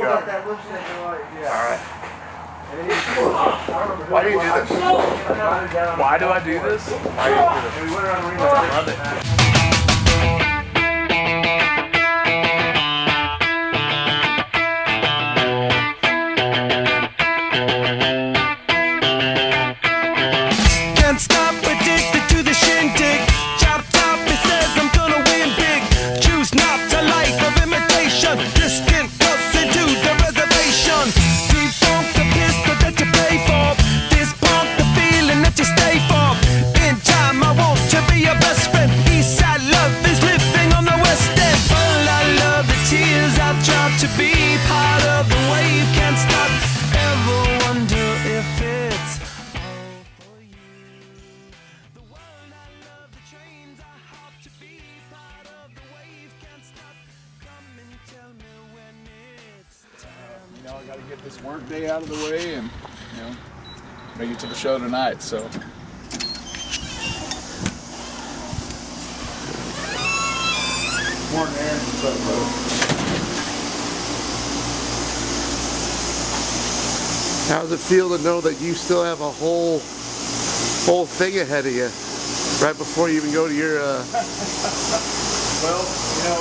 go. Alright. Why do you do this? Why do I do this? Why do you do this? I love it. You know, I got to get this work day out of the way and, you know, make it to the show tonight, so. Morning, Aaron. What's up, brother? How does it feel to know that you still have a whole thing ahead of you right before you even go to your Well, you know,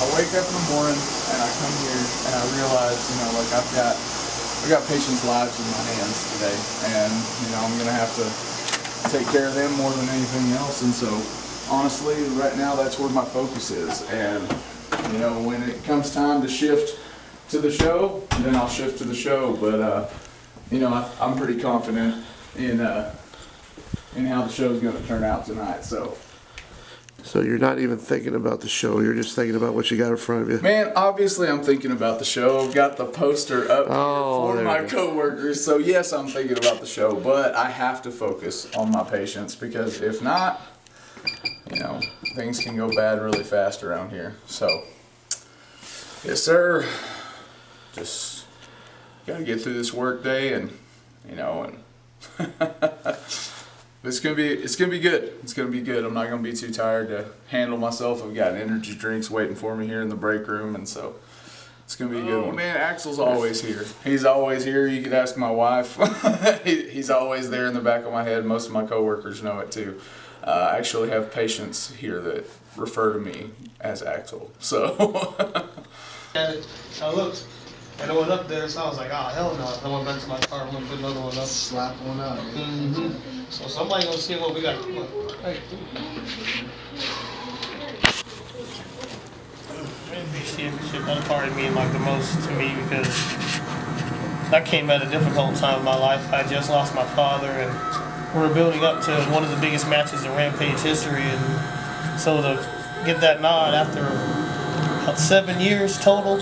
I wake up in the morning and I come here and I realize, you know, like I've got patients' lives in my hands today, and you know, I'm gonna have to take care of them more than anything else. And so, honestly, right now that's where my focus is. And you know, when it comes time to shift to the show, then I'll shift to the show. But you know, I'm pretty confident in how the show's gonna turn out tonight. So you're not even thinking about the show, you're just thinking about what you got in front of you. Man, obviously I'm thinking about the show. I've got the poster up here for my coworkers. So yes, I'm thinking about the show, but I have to focus on my patients, because if not, you know, things can go bad really fast around here. So, yes sir, just gotta get through this work day, and you know, and it's gonna be good. It's gonna be good. I'm not gonna be too tired to handle myself. I've got energy drinks waiting for me here in the break room, and so it's gonna be a good one. Man, Axel's always here. He's always here. You could ask my wife. He's always there in the back of my head. Most of my coworkers know it too. I actually have patients here that refer to me as Axel. So. I looked, and it went up there, so I was like, oh, hell no. I went back to my car, I'm gonna put another one up. Slap one out. So somebody gonna see what we got. Hey. Championship, that part mean like the most to me, because that came at a difficult time in my life. I just lost my father, and we're building up to one of the biggest matches in Rampage history, and so to get that nod after about 7 years total,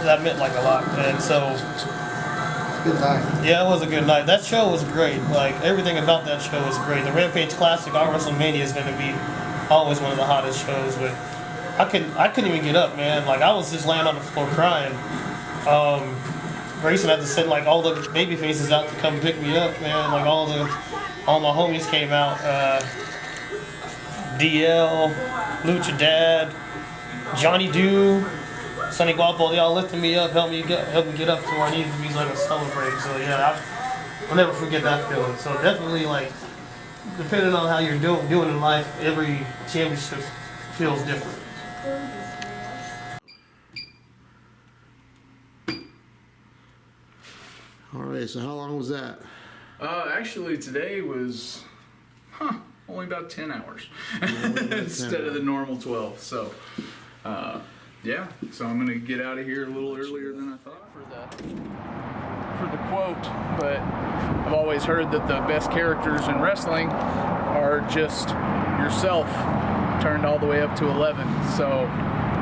that meant like a lot. And so, Good night. yeah, it was a good night. That show was great. Like, everything about that show was great. The Rampage Classic, our WrestleMania, is gonna be always one of the hottest shows. But I couldn't even get up, man. Like, I was just laying on the floor crying. Grayson had to send like all the baby faces out to come pick me up, man. Like all my homies came out. DL, Lucha Dad, Johnny Dew, Sonny Guapo, they all lifted me up, helped me get up to where I needed to be, like a celebrate. So yeah, I'll never forget that feeling. So definitely, like, depending on how you're doing in life, every championship feels different. All right, so how long was that? Actually today was, only about 10 hours instead of the normal 12. So, yeah, so I'm gonna get out of here a little earlier than I thought for the quote, but I've always heard that the best characters in wrestling are just yourself turned all the way up to 11. So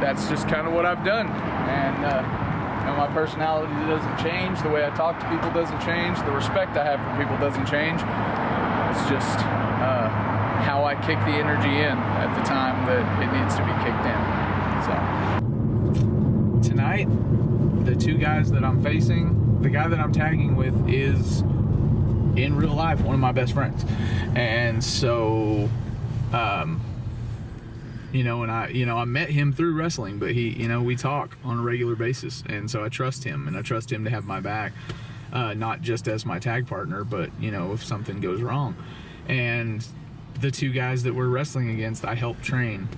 that's just kind of what I've done. And, you know, my personality doesn't change, the way I talk to people doesn't change, the respect I have for people doesn't change. It's just how I kick the energy in at the time that it needs to be kicked in. So tonight, the two guys that I'm facing, the guy that I'm tagging with is in real life one of my best friends. And so And I met him through wrestling, but we talk on a regular basis, and so I trust him, and I trust him to have my back, not just as my tag partner, but if something goes wrong. And the two guys that we're wrestling against, I helped train,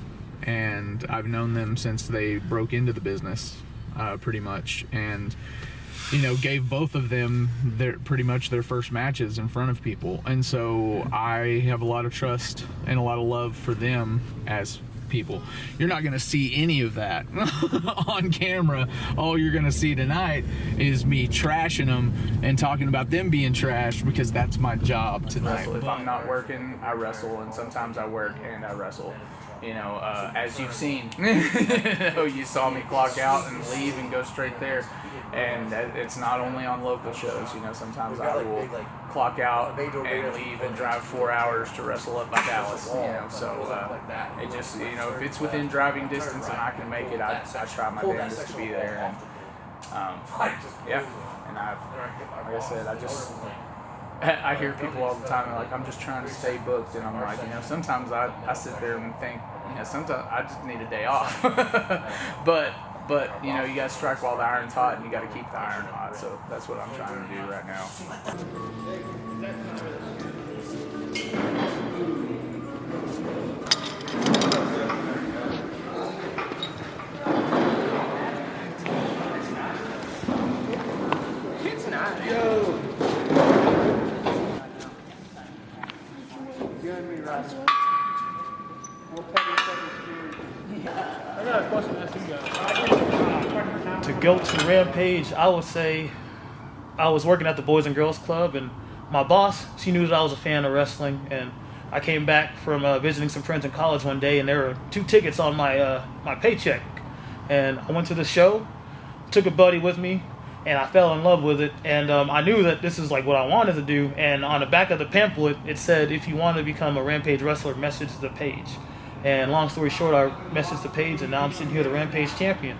and I've known them since they broke into the business, pretty much, and gave both of them pretty much their first matches in front of people. And so I have a lot of trust and a lot of love for them as people. You're not going to see any of that on camera. All you're going to see tonight is me trashing them and talking about them being trashed, because that's my job tonight. If I'm not working, I wrestle, and sometimes I work and I wrestle. As you've seen, you saw me clock out and leave and go straight there. And it's not only on local shows. Sometimes I will clock out and leave and drive 4 hours to wrestle up by Dallas. So it just, if it's within driving distance and I can make it, I try my damnedest to be there. And and like I said, I hear people all the time like, I'm just trying to stay booked, and I'm like, sometimes I sit there and think, sometimes I just need a day off. but you got to strike while the iron's hot, and you got to keep the iron hot. So that's what I'm trying to do right now. It's not. I got a question to ask you guys. To go to Rampage, I would say I was working at the Boys and Girls Club, and my boss, she knew that I was a fan of wrestling, and I came back from visiting some friends in college one day, and there were 2 tickets on my my paycheck, and I went to the show, took a buddy with me, and I fell in love with it, and I knew that this is like what I wanted to do. And on the back of the pamphlet, it said, if you want to become a Rampage wrestler, message the page. And long story short, I messaged the page, and now I'm sitting here, the Rampage champion.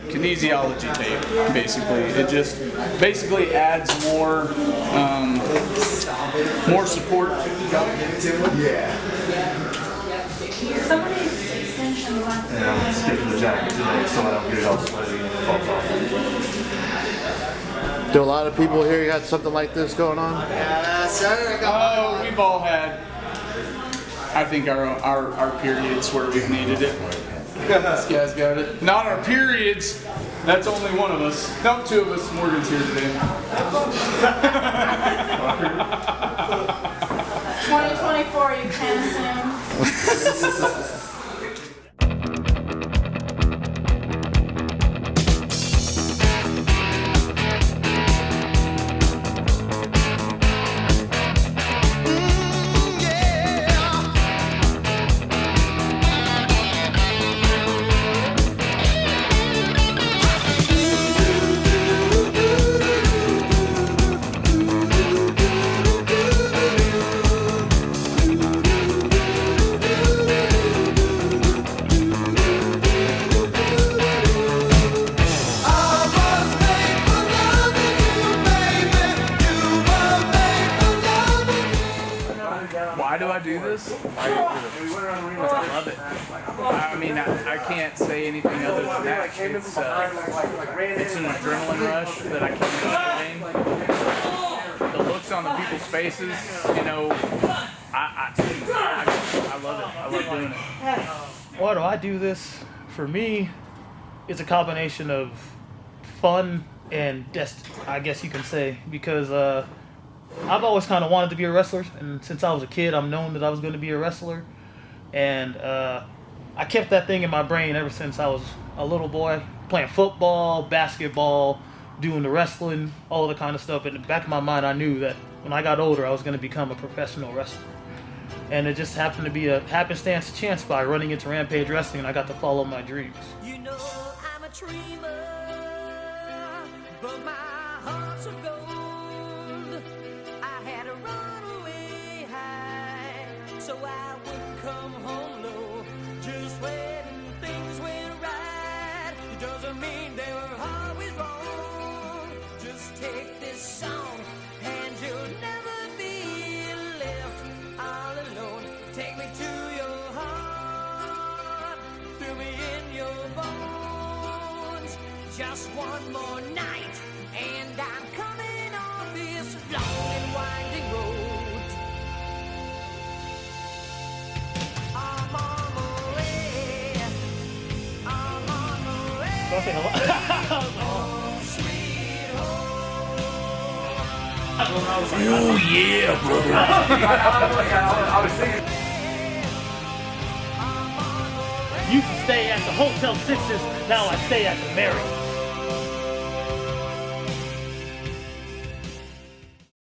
Kinesiology tape, basically. It just basically adds more support. Yeah. Somebody's extension left. And I'm skipping the jacket today so I don't get it all sweaty and it falls off. Do a lot of people here got something like this going on? Oh, we've all had, I think, our periods where we've needed it. This guy's got it. Not our periods. That's only one of us. No, 2 of us. Morgan's here today. 2024, you can assume. Why do I do this? Because I love it. I mean, I can't say anything other than that. It's an adrenaline rush that I can't explain. The looks on the people's faces, I love it. I love doing it. Why do I do this? For me, it's a combination of fun and destiny, I guess you can say, because I've always kind of wanted to be a wrestler, and since I was a kid, I've known that I was going to be a wrestler, and I kept that thing in my brain ever since I was a little boy, playing football, basketball, doing the wrestling, all the kind of stuff. In the back of my mind, I knew that when I got older, I was going to become a professional wrestler. And it just happened to be a happenstance chance by running into Rampage Wrestling, and I got to follow my dreams. You know I'm a dreamer, but my heart's of gold. I had to run away high, so I wouldn't come home. they were always wrong. Just take this song and you'll never be left all alone. Take me to your heart, fill me in your bones. Just one more night and I'm coming off this long and winding road. I'm on my way. I'm on my way. Don't say hello. Sweet home. Used to stay at the Hotel Sixes, now I stay at the Marriott.